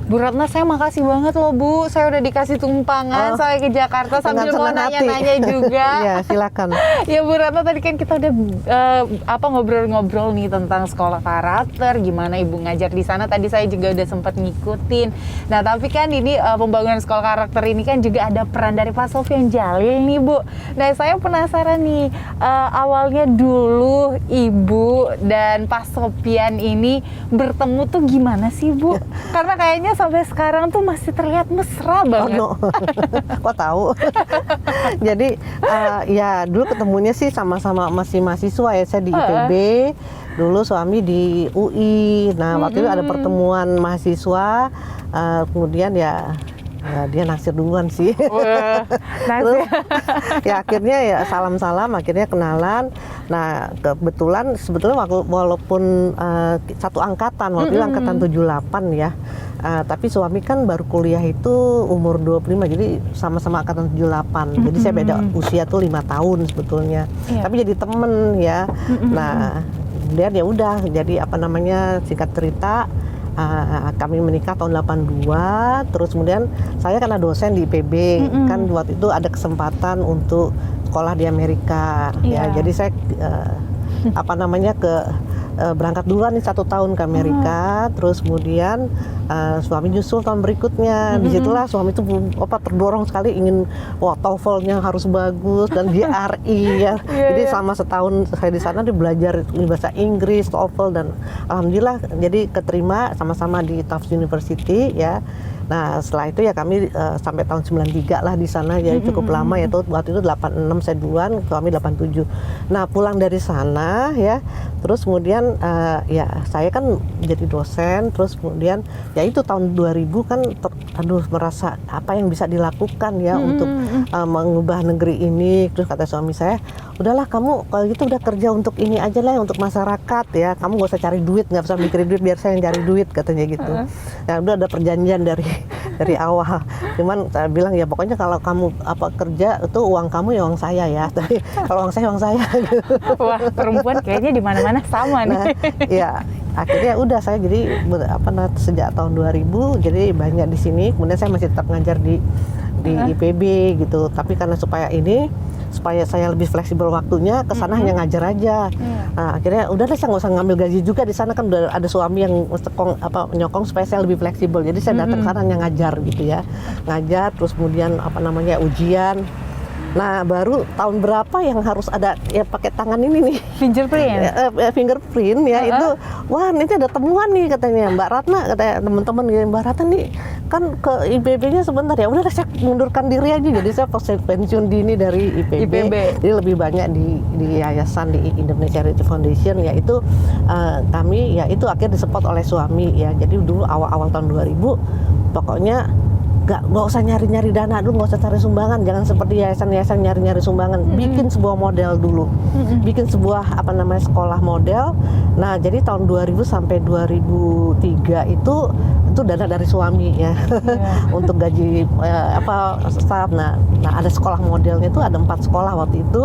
Bu Ratna, saya makasih banget loh Bu, saya udah dikasih tumpangan saya ke Jakarta sambil mau nanya-nanya juga. Iya, silakan. Ya Bu Ratna, tadi kan kita udah ngobrol-ngobrol nih tentang sekolah karakter, gimana Ibu ngajar di sana. Tadi saya juga udah sempat ngikutin. Nah tapi kan ini pembangunan sekolah karakter ini kan juga ada peran dari Pak Sofyan Djalil nih Bu. Nah saya penasaran nih, awalnya dulu Ibu dan Pak Sofyan ini bertemu tuh gimana sih Bu? Karena kayaknya sampai sekarang tuh masih terlihat mesra banget. Oh, no. Kok tahu? Jadi ya dulu ketemunya sih sama-sama masih mahasiswa ya, saya di IPB, dulu suami di UI. Nah waktu itu ada pertemuan mahasiswa, kemudian ya dia naksir duluan sih. Terus ya akhirnya ya salam-salam, akhirnya kenalan. Nah kebetulan sebetulnya walaupun satu angkatan, waktu itu angkatan 78 ya, tapi suami kan baru kuliah itu umur 25, jadi sama-sama angkatan 78. Jadi saya beda usia tuh 5 tahun sebetulnya. Tapi jadi temen ya. Nah kemudian ya udah, jadi apa namanya, singkat cerita, kami menikah tahun 82, terus kemudian saya karena dosen di IPB, kan waktu itu ada kesempatan untuk sekolah di Amerika, ya jadi saya apa namanya berangkat duluan nih 1 tahun ke Amerika, terus kemudian suami nyusul tahun berikutnya. Disitulah suami itu terdorong sekali ingin TOEFL-nya harus bagus dan GRE ya. Jadi selama setahun saya di sana dia belajar bahasa Inggris, TOEFL, dan alhamdulillah jadi keterima sama-sama di Tufts University ya. Nah setelah itu ya kami sampai tahun 93 lah di sana ya, cukup lama ya, waktu itu 86 saya duluan, suami 87. Nah pulang dari sana ya, terus kemudian ya saya kan jadi dosen, terus kemudian ya itu tahun 2000 kan merasa apa yang bisa dilakukan ya untuk mengubah negeri ini. Terus kata suami saya, udahlah kamu kalau gitu udah kerja untuk ini aja lah, untuk masyarakat ya, kamu gak usah cari duit, gak usah mikirin duit, biar saya yang cari duit, katanya gitu. Nah udah ada perjanjian dari awal. Cuman saya bilang ya pokoknya kalau kamu kerja itu uang kamu ya uang saya ya. Tapi kalau uang saya gitu. Wah, perempuan kayaknya di mana-mana sama nih. Nah, ya akhirnya udah saya jadi sejak tahun 2000 jadi banyak di sini. Kemudian saya masih tetap ngajar di IPB gitu. Tapi karena supaya saya lebih fleksibel waktunya, ke sana hanya ngajar aja. Nah, akhirnya udah deh, saya nggak usah ngambil gaji juga di sana, kan udah ada suami yang nyokong supaya saya lebih fleksibel. Jadi saya datang ke sana hanya ngajar gitu ya. Ngajar, terus kemudian ujian. Nah, baru tahun berapa yang harus ada ya pakai tangan ini nih, fingerprint ya, itu wah ini ada temuan nih katanya Mbak Ratna, katanya teman-teman Mbak Ratna nih kan ke IPB-nya sebentar, ya udah saya mundurkan diri aja, jadi saya pensiun dini dari IPB. Jadi lebih banyak di yayasan di Indonesia Charity Foundation ya, itu kami ya itu akhirnya disupport oleh suami ya. Jadi dulu awal-awal tahun 2000 pokoknya nggak usah nyari-nyari dana dulu, nggak usah cari sumbangan, jangan seperti yayasan-yayasan nyari-nyari sumbangan. Bikin sebuah model dulu, bikin sebuah sekolah model. Nah jadi tahun 2000 sampai 2003 itu dana dari suami ya, untuk gaji staff. Nah ada sekolah modelnya itu ada 4 sekolah waktu itu,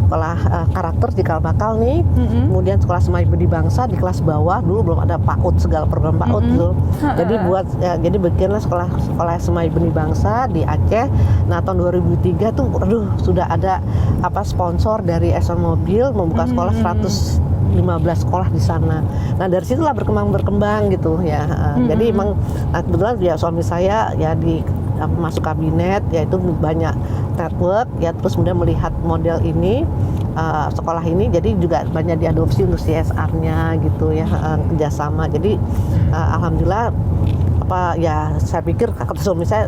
sekolah karakter di Kalbakal nih, kemudian sekolah Semai Budi Bangsa di kelas bawah, dulu belum ada PAUD, segala program PAUD dulu. Jadi jadi bikinlah sekolah Semai Benih Bangsa di Aceh. Nah tahun 2003 tuh sudah ada sponsor dari Exxon Mobil membuka sekolah 115 sekolah di sana. Nah dari situlah berkembang gitu ya. Jadi emang kebetulan ya suami saya ya masuk kabinet, yaitu banyak network ya, terus kemudian melihat model ini, sekolah ini, jadi juga banyak diadopsi untuk CSR-nya gitu ya, kerjasama. Jadi alhamdulillah ya saya pikir kata suami saya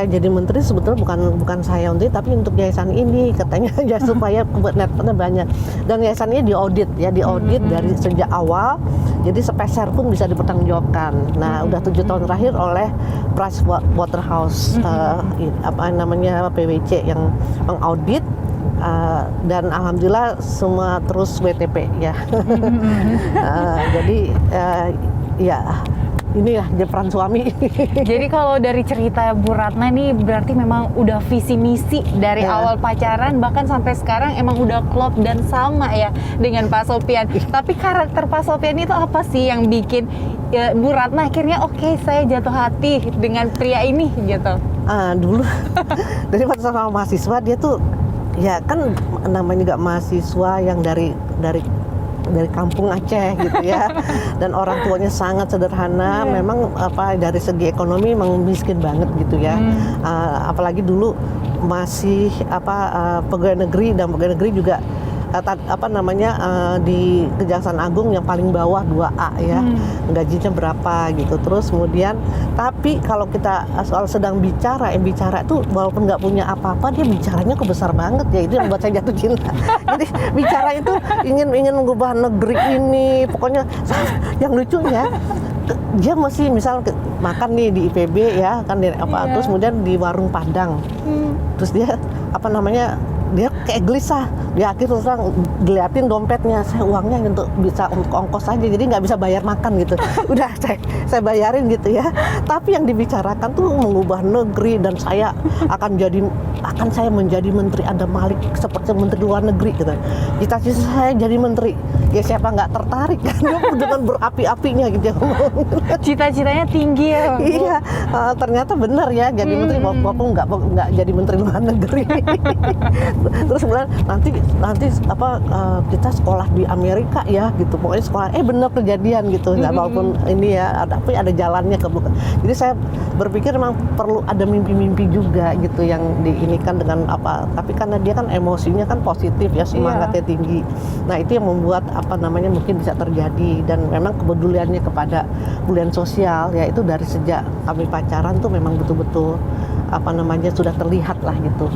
jadi menteri sebetulnya bukan saya untuk, tapi untuk yayasan ini katanya ya, supaya networknya banyak, dan yayasan ini diaudit dari sejak awal, jadi sepeser pun bisa dipertanggungjawabkan. Nah udah 7 tahun terakhir oleh Pricewaterhouse PwC yang mengaudit, dan alhamdulillah semua terus WTP ya. Jadi ya ini ya dia peran suami. Jadi kalau dari cerita Bu Ratna nih berarti memang udah visi misi dari awal pacaran bahkan sampai sekarang emang udah klop dan sama ya dengan Pak Sopyan. Tapi karakter Pak Sopyan itu apa sih yang bikin Bu Ratna akhirnya oke, saya jatuh hati dengan pria ini gitu? Dulu dari sama mahasiswa dia tuh ya kan namanya juga mahasiswa yang dari kampung Aceh gitu ya, dan orang tuanya sangat sederhana. Memang dari segi ekonomi memang miskin banget gitu ya. Apalagi dulu masih pegawai negeri, dan pegawai negeri juga di Kejaksaan Agung yang paling bawah 2A ya, gajinya berapa gitu. Terus kemudian tapi kalau kita soal sedang bicara tuh walaupun nggak punya apa-apa, dia bicaranya besar banget ya, itu yang buat saya jatuh cinta. Jadi bicara itu ingin mengubah negeri ini, pokoknya yang lucunya dia masih misal makan nih di IPB ya kan, terus kemudian di warung Padang, terus dia dia kayak gelisah, dia akhirnya terus diliatin dompetnya, saya uangnya untuk bisa ongkos saja, jadi nggak bisa bayar makan gitu. Udah saya bayarin gitu ya. Tapi yang dibicarakan tuh mengubah negeri, dan saya akan saya menjadi menteri Adam Malik seperti menteri luar negeri gitu. Cita-cita saya jadi menteri, ya siapa nggak tertarik kan dengan berapi-apinya gitu ya. Cita-citanya tinggi ya, Bu. Iya, ternyata benar ya jadi menteri, walaupun nggak jadi menteri luar negeri. Terus kemudian nanti kita sekolah di Amerika ya gitu, pokoknya sekolah benar kejadian gitu, nggak walaupun ini ya tapi ada jalannya ke bukan. Jadi saya berpikir memang perlu ada mimpi-mimpi juga gitu yang diinikan dengan tapi karena dia kan emosinya kan positif ya, semangatnya tinggi. Nah itu yang membuat mungkin bisa terjadi, dan memang kepeduliannya kepada bulian sosial ya itu dari sejak kami pacaran tuh memang betul-betul sudah terlihat lah gitu.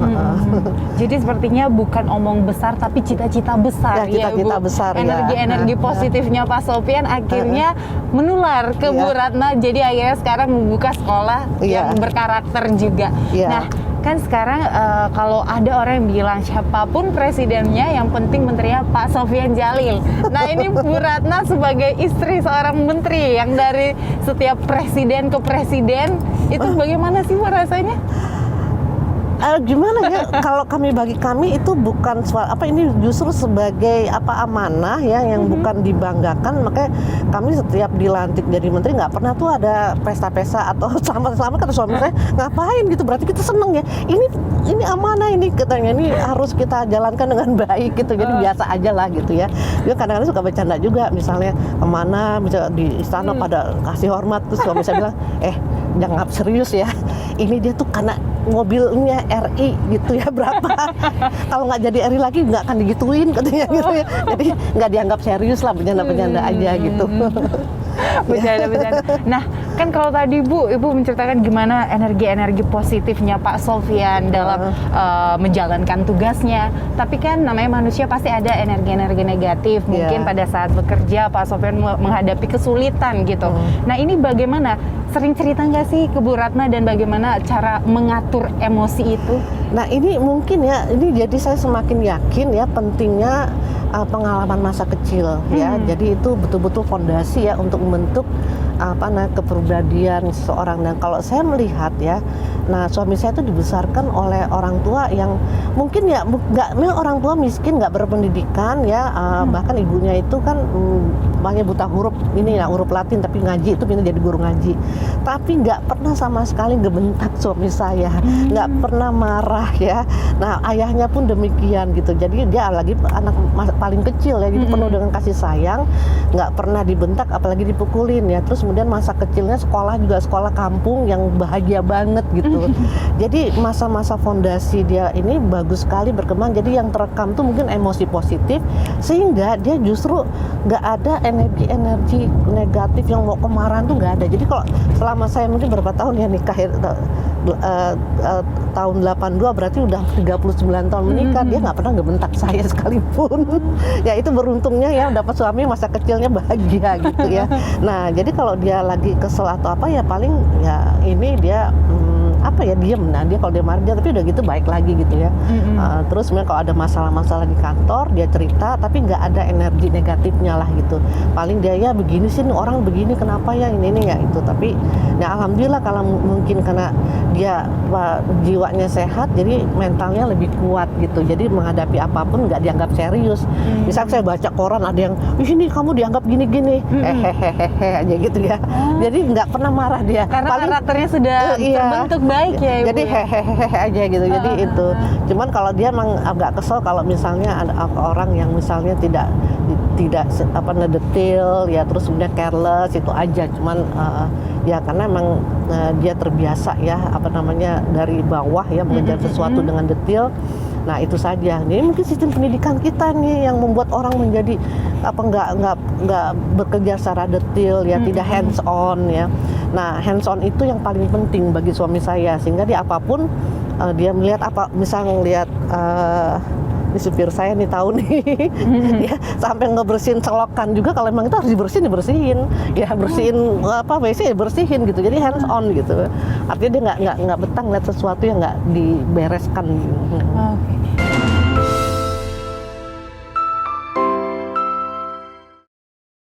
Jadi sepertinya bukan omong besar tapi cita-cita besar ya, cita-cita Bu. besar Energi positifnya Pak Sopyan akhirnya menular ke Bu Ratna, jadi akhirnya sekarang membuka sekolah yang berkarakter juga. Nah kan sekarang kalau ada orang yang bilang siapapun presidennya yang penting menterinya Pak Sopyan Djalil. Nah ini Bu Ratna sebagai istri seorang menteri yang dari setiap presiden ke presiden itu bagaimana sih Bu rasanya? Gimana ya, kalau bagi kami itu bukan soal ini justru sebagai amanah ya yang bukan dibanggakan. Makanya kami setiap dilantik jadi menteri nggak pernah tuh ada pesta-pesta atau selamat-selamat, kata suami saya ngapain gitu, berarti kita seneng ya, ini amanah, ini katanya ini harus kita jalankan dengan baik gitu, jadi biasa aja lah gitu ya. Dia kadang-kadang suka bercanda juga, misalnya kemana misalnya di istana pada kasih hormat, terus suami saya bilang jangan serius ya, ini dia tuh karena mobilnya RI gitu ya berapa, kalau nggak jadi RI lagi nggak akan digituin katanya gitu ya, jadi nggak dianggap serius lah, bercanda-bercanda aja gitu. Bercanda-bercanda. Nah, kan kalau tadi Ibu menceritakan gimana energi-energi positifnya Pak Sopyan dalam menjalankan tugasnya. Tapi kan namanya manusia pasti ada energi-energi negatif. Mungkin pada saat bekerja Pak Sopyan menghadapi kesulitan gitu. Nah, ini bagaimana? Sering cerita nggak sih ke Bu Ratna dan bagaimana cara mengatur emosi itu? Nah, ini mungkin ya, ini jadi saya semakin yakin ya pentingnya pengalaman masa kecil ya. Jadi itu betul-betul fondasi ya untuk membentuk kepribadian seseorang. Dan kalau saya melihat ya, nah suami saya itu dibesarkan oleh orang tua yang mungkin ya memang orang tua miskin, nggak berpendidikan ya, bahkan ibunya itu kan banyak buta huruf ini ya, huruf Latin, tapi ngaji itu pindah jadi guru ngaji. Tapi nggak pernah sama sekali ngebentak suami saya, nggak pernah marah ya. Nah ayahnya pun demikian gitu. Jadi dia lagi anak paling kecil ya, jadi penuh dengan kasih sayang, nggak pernah dibentak apalagi dipukulin ya. Terus kemudian masa kecilnya sekolah juga sekolah kampung yang bahagia banget gitu. Jadi masa-masa fondasi dia ini bagus sekali berkembang. Jadi yang terekam tuh mungkin emosi positif, sehingga dia justru nggak ada energi-energi negatif yang mau kemarahan tuh nggak ada. Jadi kalau selama saya mungkin berapa tahun ya nikah tahun 82 berarti udah 39 tahun menikah, dia nggak pernah ngebentak saya sekalipun. Ya itu beruntungnya ya dapat suami masa kecilnya bahagia gitu ya. Nah jadi kalau dia lagi kesel atau apa ya paling ya ini dia apa ya, diem. Nah dia kalau dia marah dia, tapi udah gitu baik lagi gitu ya. Terus sebenarnya kalau ada masalah-masalah di kantor dia cerita, tapi nggak ada energi negatifnya lah gitu. Paling dia ya begini sih nih, orang begini kenapa ya ini ya itu. Tapi ya alhamdulillah kalau mungkin karena dia jiwanya sehat, jadi mentalnya lebih kuat gitu. Jadi menghadapi apapun nggak dianggap serius. Misal saya baca koran ada yang ini kamu dianggap gini-gini, hehehe aja gitu ya. Jadi nggak pernah marah dia. Karena karakternya sudah terbentuk baik ya Ibu. Jadi hehehe aja gitu. Jadi itu. Cuman kalau dia emang agak kesel kalau misalnya ada orang yang misalnya tidak ngedetail ya, terus kemudian careless itu aja. Cuman ya karena emang dia terbiasa ya dari bawah ya mengejar sesuatu dengan detail. Nah itu saja. Ini mungkin sistem pendidikan kita nih yang membuat orang menjadi nggak bekerja secara detail ya, tidak hands on ya. Nah hands on itu yang paling penting bagi suami saya, sehingga dia apapun dia melihat misalnya ngelihat ini supir saya nih tahu nih ya, sampai ngebersihin selokan juga kalau memang itu harus dibersihin ya, bersihin WC bersihin gitu. Jadi hands on gitu, artinya dia nggak betah ngeliat sesuatu yang nggak dibereskan.